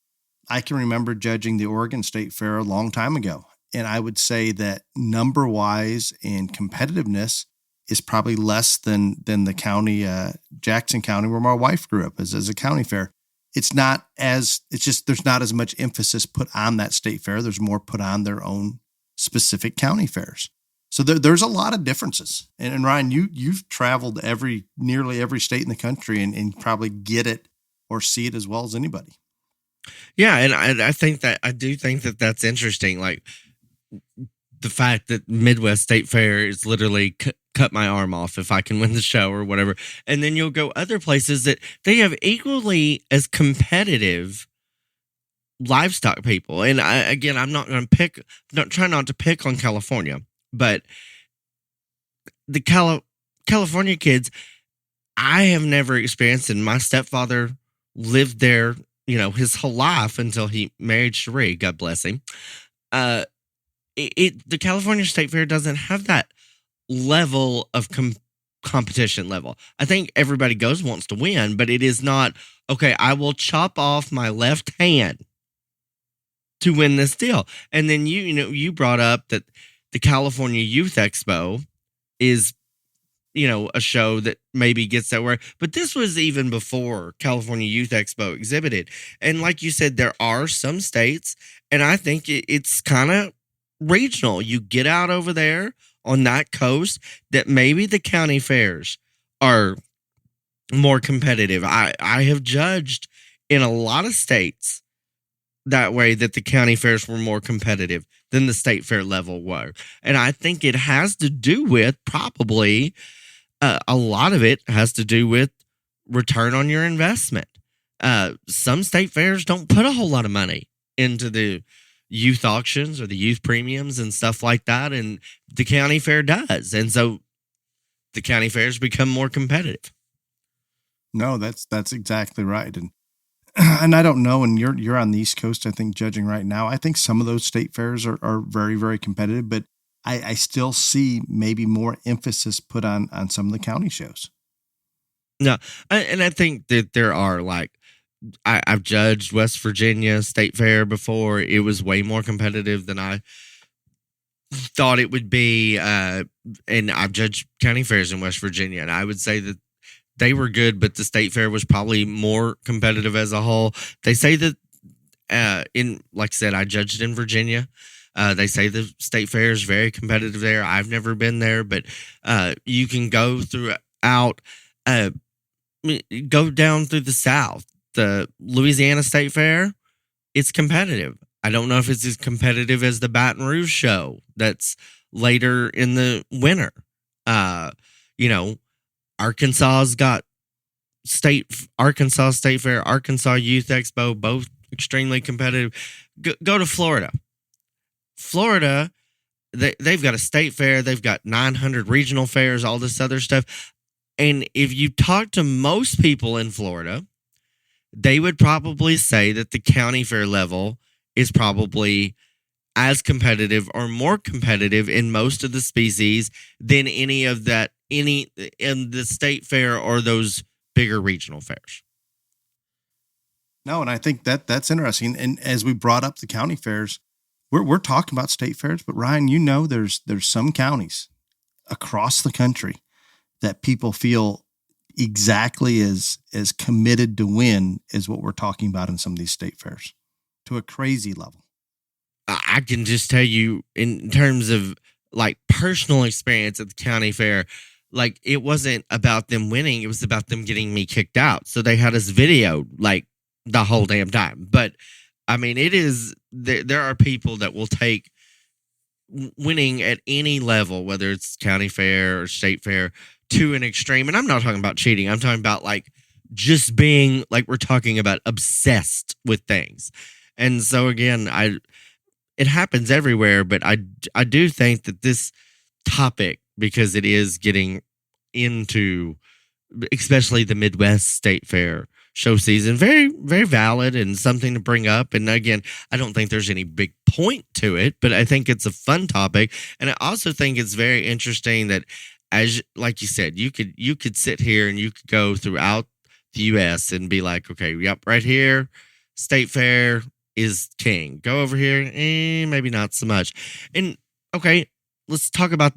can remember judging the Oregon State Fair a long time ago, and I would say that number-wise and competitiveness is probably less than the county, Jackson County, where my wife grew up as a county fair. It's just there's not as much emphasis put on that state fair. There's more put on their own specific county fairs. So there's a lot of differences. And Ryan, you've traveled nearly every state in the country and probably get it or see it as well as anybody. Yeah, and I do think that that's interesting. Like the fact that Midwest State Fair is literally cut my arm off if I can win the show or whatever. And then you'll go other places that they have equally as competitive livestock people. And I'm not trying not to pick on California, but the California kids, I have never experienced, and my stepfather lived there, his whole life until he married Cherie, God bless him. The California State Fair doesn't have that level of competition level. I think everybody wants to win, but it is not, okay, I will chop off my left hand to win this deal. And then you brought up that the California Youth Expo is, a show that maybe gets that way. But this was even before California Youth Expo exhibited. And like you said, there are some states, and I think it's kind of regional. You get out over there on that coast that maybe the county fairs are more competitive. I have judged in a lot of states that way, that the county fairs were more competitive than the state fair level were. And I think it has to do with a lot of it has to do with return on your investment. some state fairs don't put a whole lot of money into the youth auctions or the youth premiums and stuff like that, and the county fair does, and so the county fairs become more competitive. No, that's exactly right. And I don't know, and you're on the East Coast, I think, judging right now. I think some of those state fairs are very, very competitive, but I still see maybe more emphasis put on some of the county shows. No, and I think that there are, like, I've judged West Virginia State Fair before. It was way more competitive than I thought it would be. And I've judged county fairs in West Virginia, and I would say that they were good, but the state fair was probably more competitive as a whole. They say that, like I said, I judged in Virginia. They say the state fair is very competitive there. I've never been there, but you can go throughout, go down through the South. The Louisiana State Fair, it's competitive. I don't know if it's as competitive as the Baton Rouge show that's later in the winter. Arkansas's got Arkansas State Fair, Arkansas Youth Expo, both extremely competitive. Go to Florida. Florida, they've got a state fair. They've got 900 regional fairs, all this other stuff. And if you talk to most people in Florida, they would probably say that the county fair level is probably as competitive or more competitive in most of the species than any in the state fair or those bigger regional fairs. No, and I think that's interesting. And as we brought up the county fairs, we're talking about state fairs, but Ryan, there's some counties across the country that people feel exactly as committed to win as what we're talking about in some of these state fairs, to a crazy level. I can just tell you, in terms of like personal experience at the county fair, like, it wasn't about them winning, it was about them getting me kicked out. So they had us videoed like the whole damn time. But I mean, there are people that will take winning at any level, whether it's county fair or state fair, to an extreme. And I'm not talking about cheating. I'm talking about, like, just being, like, we're talking about obsessed with things. And so again, it happens everywhere, but I do think that this topic, because it is getting into, especially the Midwest State Fair show season, very, very valid and something to bring up. And again, I don't think there's any big point to it, but I think it's a fun topic. And I also think it's very interesting that, as like you said, you could sit here and you could go throughout the U.S. and be like, okay, yep, right here, state fair is king. Go over here, maybe not so much. And okay, let's talk about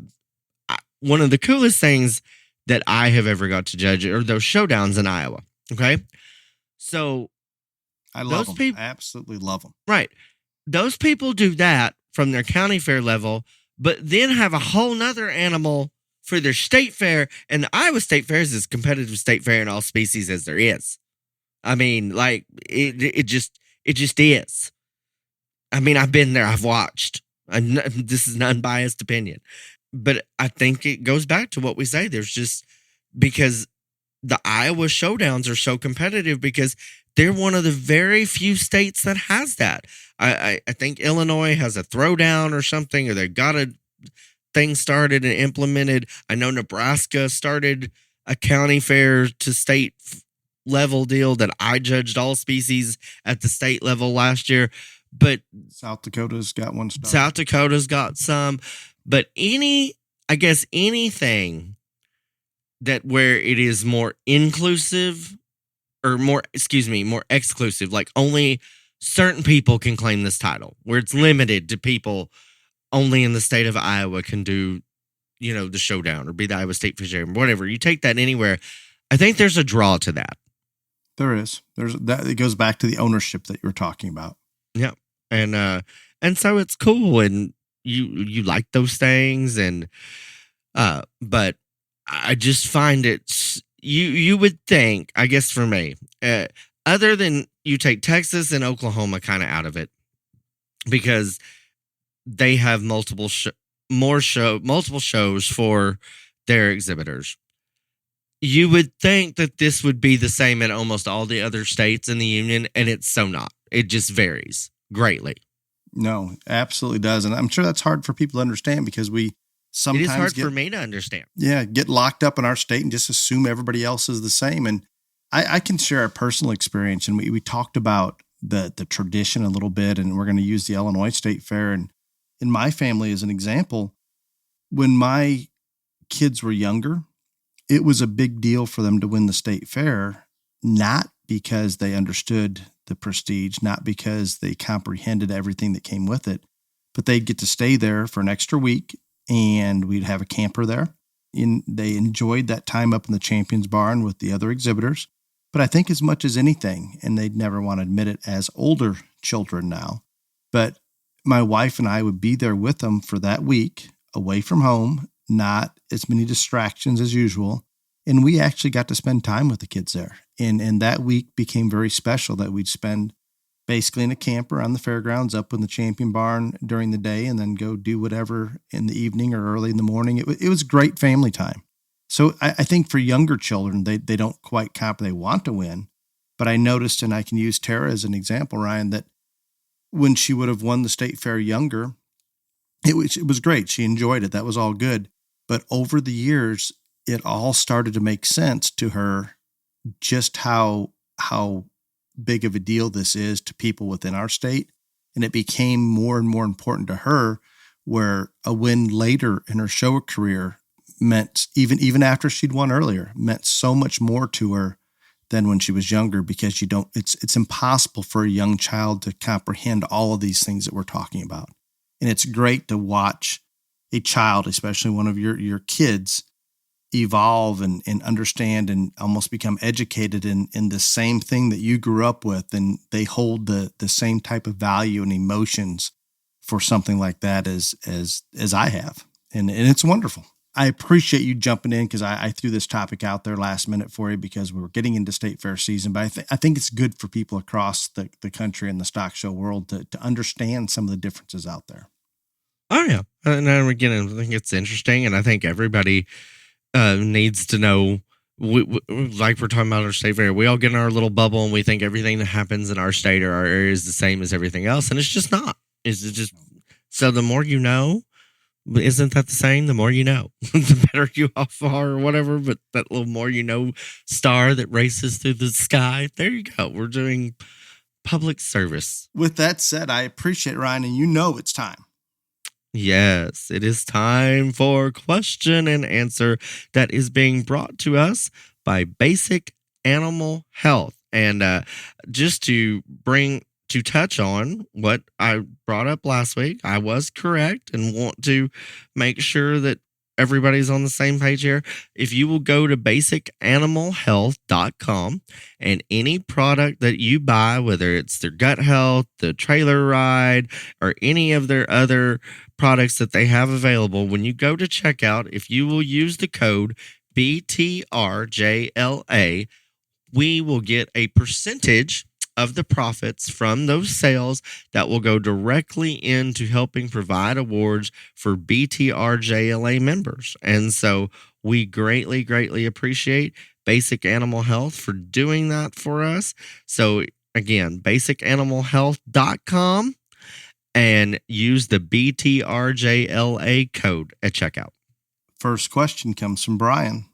one of the coolest things that I have ever got to judge are those showdowns in Iowa. Okay, so I love those people. I absolutely love them. Right, those people do that from their county fair level, but then have a whole nother animal for their state fair, and the Iowa State Fair is as competitive state fair in all species as there is. I mean, like, it just is. I mean, I've been there, I've watched. This is an unbiased opinion, but I think it goes back to what we say. There's just, because the Iowa showdowns are so competitive because they're one of the very few states that has that. I think Illinois has a throwdown or something, or they got a thing started and implemented. I know Nebraska started a county fair to state level deal that I judged all species at the state level last year. But South Dakota's got one started. South Dakota's got some. But anything that where it is more inclusive or more exclusive, like only certain people can claim this title, where it's limited to people only in the state of Iowa can do, the showdown or be the Iowa State Fair, whatever. You take that anywhere. I think there's a draw to that. There is. There's that. It goes back to the ownership that you're talking about. Yeah. And so it's cool, and you like those things, and but I just find it, you would think, I guess for me, other than you take Texas and Oklahoma kind of out of it, because they have multiple shows for their exhibitors. You would think that this would be the same in almost all the other states in the union, and it's so not. It just varies greatly. No, absolutely does. And I'm sure that's hard for people to understand because we sometimes it is hard for me to understand. Yeah, get locked up in our state and just assume everybody else is the same. And I can share a personal experience. And we talked about the tradition a little bit, and we're going to use the Illinois State Fair. And in my family, as an example, when my kids were younger, it was a big deal for them to win the state fair, not because they understood the prestige, not because they comprehended everything that came with it, but they'd get to stay there for an extra week, and we'd have a camper there. And they enjoyed that time up in the Champions Barn with the other exhibitors. But I think as much as anything, and they'd never want to admit it as older children now, but my wife and I would be there with them for that week, away from home, not as many distractions as usual. And we actually got to spend time with the kids there. And that week became very special that we'd spend basically in a camper on the fairgrounds up in the Champion Barn during the day and then go do whatever in the evening or early in the morning. It was great family time. So I think for younger children, they don't quite comprehend. They want to win. But I noticed, and I can use Tara as an example, Ryan, that when she would have won the state fair younger, it was great. She enjoyed it. That was all good. But over the years, it all started to make sense to her just how big of a deal this is to people within our state. And it became more and more important to her, where a win later in her show career meant, even after she'd won earlier, meant so much more to her than when she was younger, because it's impossible for a young child to comprehend all of these things that we're talking about. And it's great to watch a child, especially one of your kids, evolve and understand and almost become educated in the same thing that you grew up with. And they hold the same type of value and emotions for something like that as I have. And it's wonderful. I appreciate you jumping in, because I threw this topic out there last minute for you because we were getting into state fair season. But I think it's good for people across the country and the stock show world to understand some of the differences out there. Oh, yeah. And again, I think it's interesting. And I think everybody needs to know, like we're talking about our state fair, we all get in our little bubble and we think everything that happens in our state or our area is the same as everything else. And it's just not. It's just, so the more you know, isn't that the saying? The more you know, the better you off are or whatever. But that little more you know star that races through the sky, there you go. We're doing public service. With that said, I appreciate it, Ryan, and it's time. Yes, it is time for question and answer that is being brought to us by Basic Animal Health. And just to touch on what I brought up last week, I was correct and want to make sure that everybody's on the same page here. If you will go to basicanimalhealth.com, and any product that you buy, whether it's their gut health, the trailer ride, or any of their other products that they have available, when you go to checkout, if you will use the code BTRJLA, we will get a percentage of the profits from those sales that will go directly into helping provide awards for BTRJLA members. And so we greatly, greatly appreciate Basic Animal Health for doing that for us. So again, basicanimalhealth.com, and use the BTRJLA code at checkout. First question comes from Brian.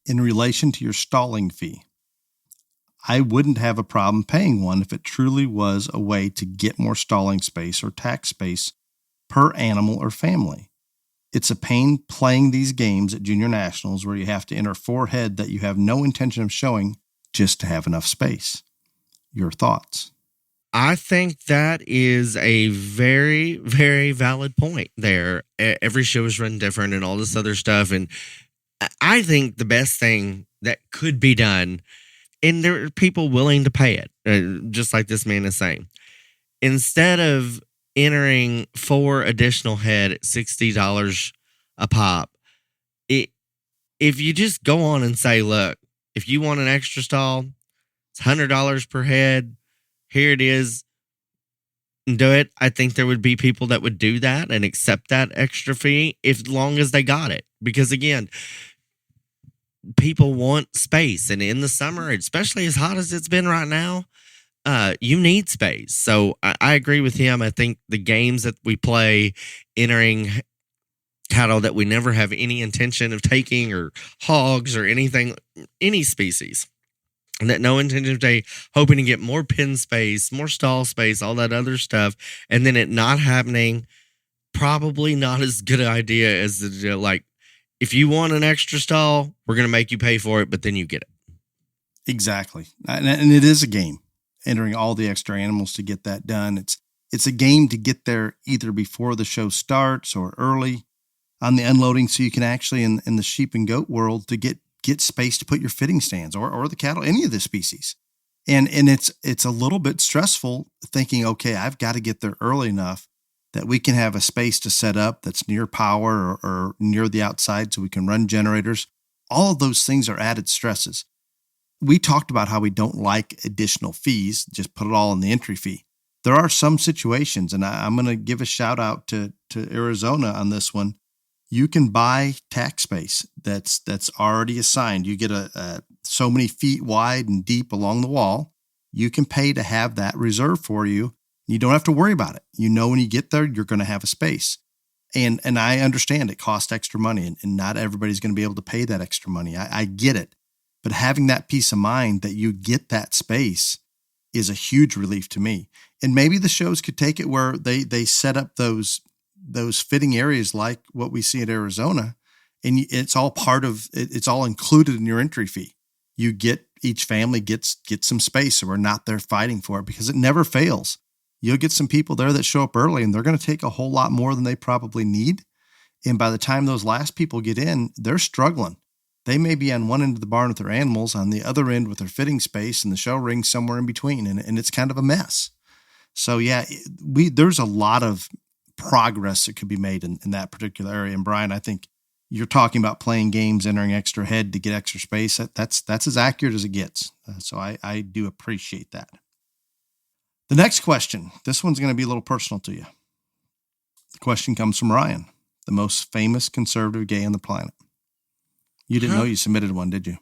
In relation to your stalling fee, I wouldn't have a problem paying one if it truly was a way to get more stalling space or tax space per animal or family. It's a pain playing these games at junior nationals where you have to enter 4 head that you have no intention of showing just to have enough space. Your thoughts? I think that is a very, very valid point there. Every show is run different and all this other stuff. And I think the best thing that could be done, and there are people willing to pay it, just like this man is saying, instead of entering 4 additional head at $60 a pop, if you just go on and say, look, if you want an extra stall, it's $100 per head. Here it is. Do it. I think there would be people that would do that and accept that extra fee, as long as they got it. Because again, people want space. And in the summer, especially as hot as it's been right now, you need space. So I agree with him. I think the games that we play entering cattle that we never have any intention of taking, or hogs or anything, any species, and that no intention of day, hoping to get more pen space, more stall space, all that other stuff, and then it not happening, probably not as good an idea as like, if you want an extra stall, we're going to make you pay for it, but then you get it. Exactly. And it is a game, entering all the extra animals to get that done. It's a game to get there either before the show starts or early on the unloading, so you can actually, in the sheep and goat world, to get space to put your fitting stands or the cattle, any of the species. And it's a little bit stressful thinking, okay, I've got to get there early enough that we can have a space to set up that's near power or near the outside so we can run generators. All of those things are added stresses. We talked about how we don't like additional fees, just put it all in the entry fee. There are some situations, and I'm going to give a shout out to Arizona on this one. You can buy tax space that's already assigned. You get a so many feet wide and deep along the wall. You can pay to have that reserved for you. You don't have to worry about it. You know when you get there, you're going to have a space. And I understand it costs extra money, and not everybody's going to be able to pay that extra money. I get it. But having that peace of mind that you get that space is a huge relief to me. And maybe the shows could take it where they set up those fitting areas like what we see at Arizona, and it's all part of it. It's all included in your entry fee. You get, each family gets some space, so we're not there fighting for it, because it never fails. You'll get some people there that show up early, and they're going to take a whole lot more than they probably need. And by the time those last people get in, they're struggling. They may be on one end of the barn with their animals, on the other end with their fitting space, and the show ring somewhere in between, and it's kind of a mess. So yeah, there's a lot of progress that could be made in that particular area. And Brian, I think you're talking about playing games, entering extra head to get extra space. That's as accurate as it gets. So I do appreciate that. The next question, this one's going to be a little personal to you. The question comes from Ryan, the most famous conservative gay on the planet. You didn't know you submitted one, did you?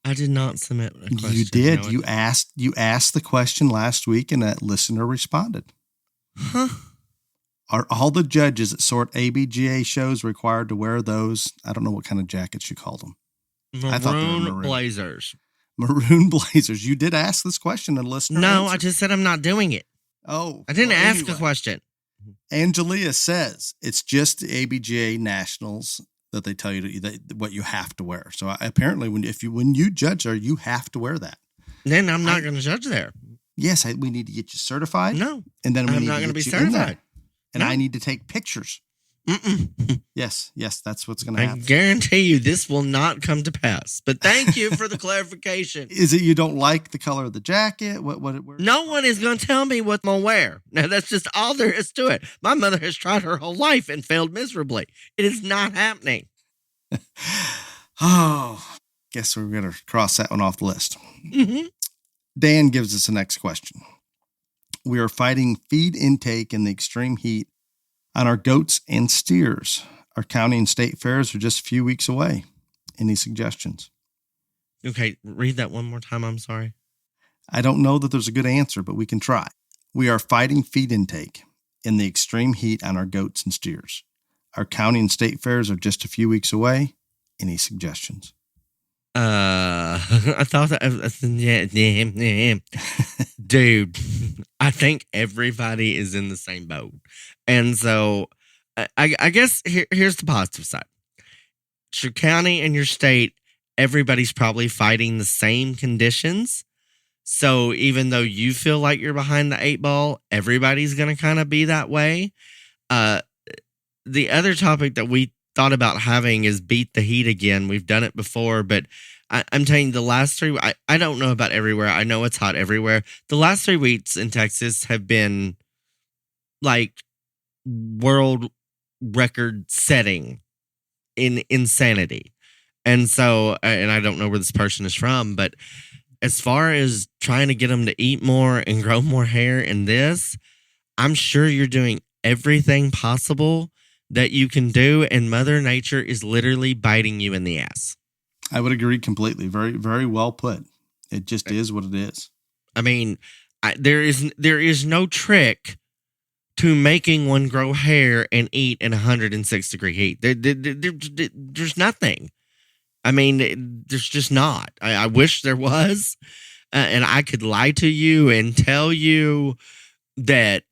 I did not submit a question. You did. No, You asked the question last week, and a listener responded. Huh? Are all the judges that sort ABGA shows required to wear those? I don't know what kind of jackets you called them. I thought they were Maroon blazers. Maroon blazers. You did ask this question, and a listener No, answered. I just said I'm not doing it. Oh. I didn't ask anyway. a question. Angelia says it's just the ABGA nationals that they tell you what you have to wear. So apparently, when you judge there, you have to wear that. Then I'm not going to judge there. Yes, we need to get you certified. No, and then I'm not going to be certified. And No. I need to take pictures. Mm-mm. Yes, that's what's going to I happen. guarantee you this will not come to pass. But thank you for the clarification. Is it you don't like the color of the jacket? What? No one is going to tell me what I'm going to wear. Now, that's just all there is to it. My mother has tried her whole life and failed miserably. It is not happening. Oh, guess we're going to cross that one off the list. Mm-hmm. Dan gives us the next question. We are fighting feed intake in the extreme heat on our goats and steers. Our county and state fairs are just a few weeks away. Any suggestions? Okay, read that one more time. I'm sorry. I don't know that there's a good answer, but we can try. We are fighting feed intake in the extreme heat on our goats and steers. Our county and state fairs are just a few weeks away. Any suggestions? I thought that, dude, I think everybody is in the same boat. And so I guess here's the positive side. It's your county and your state, everybody's probably fighting the same conditions. So even though you feel like you're behind the 8 ball, everybody's going to kind of be that way. The other topic that we thought about having is beat the heat again. We've done it before, but I'm telling you, the last 3, I don't know about everywhere. I know it's hot everywhere. The last 3 weeks in Texas have been like world record setting in insanity. And so, and I don't know where this person is from, but as far as trying to get them to eat more and grow more hair in this, I'm sure you're doing everything possible that you can do, and Mother Nature is literally biting you in the ass. I would agree completely. Very, very well put. It just is what it is. I mean, there is no trick to making one grow hair and eat in 106 degree heat. There's nothing. I mean, there's just not. I wish there was, and I could lie to you and tell you that,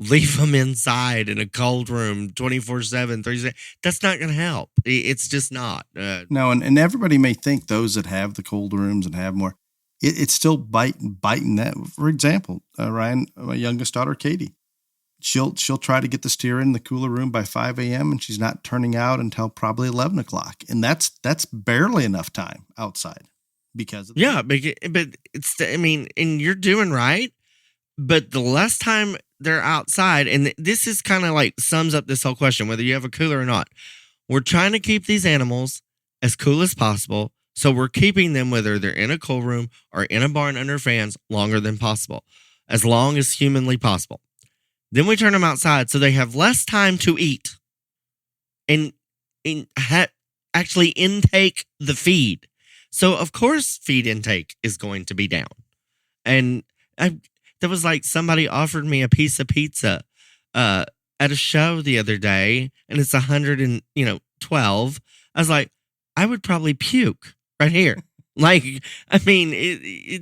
leave them inside in a cold room 24/7, 3 That's not going to help. It's just not. No, and everybody may think those that have the cold rooms and have more, it's still biting that. For example, Ryan, my youngest daughter, Katie, she'll try to get the steer in the cooler room by 5 a.m. and she's not turning out until probably 11 o'clock. And that's barely enough time outside because of but and you're doing right. But the less time they're outside, and this is kind of like sums up this whole question, whether you have a cooler or not. We're trying to keep these animals as cool as possible. So we're keeping them, whether they're in a cold room or in a barn under fans, longer than possible, as long as humanly possible. Then we turn them outside so they have less time to eat and actually intake the feed. So, of course, feed intake is going to be down. And there was like somebody offered me a piece of pizza at a show the other day, and it's 112. I was like, I would probably puke right here.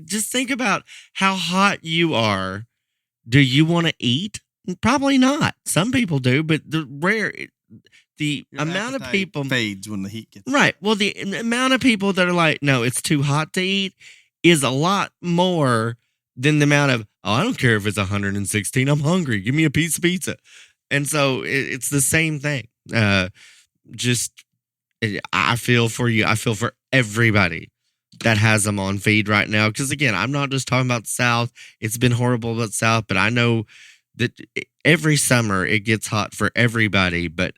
Just think about how hot you are. Do you want to eat? Probably not. Some people do, but the amount of people fades when the heat gets right. Well, the amount of people that are like, no, it's too hot to eat is a lot more than the amount of, I don't care if it's 116. I'm hungry. Give me a piece of pizza. And so it's the same thing. I feel for you. I feel for everybody that has them on feed right now. Because again, I'm not just talking about the South. It's been horrible about the South, but I know that every summer it gets hot for everybody. But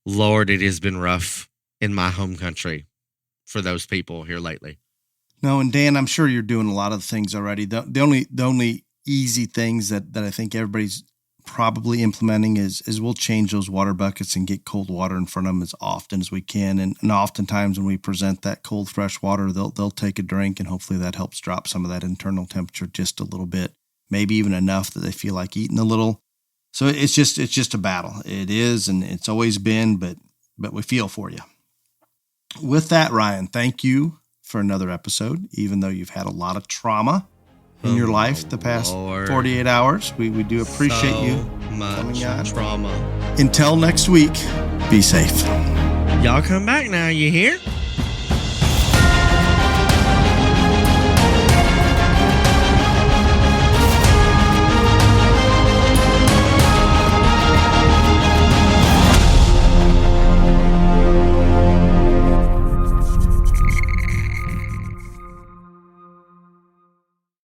Lord, it has been rough in my home country for those people here lately. No, and Dan, I'm sure you're doing a lot of things already. The only easy things that I think everybody's probably implementing is we'll change those water buckets and get cold water in front of them as often as we can. And oftentimes when we present that cold, fresh water, they'll take a drink, and hopefully that helps drop some of that internal temperature just a little bit, maybe even enough that they feel like eating a little. So it's just a battle. It is, and it's always been, but we feel for you. With that, Ryan, thank you for another episode, even though you've had a lot of trauma in your life the past 48 hours. We do appreciate you coming on. Trauma. Until next week, be safe. Y'all come back now, you hear?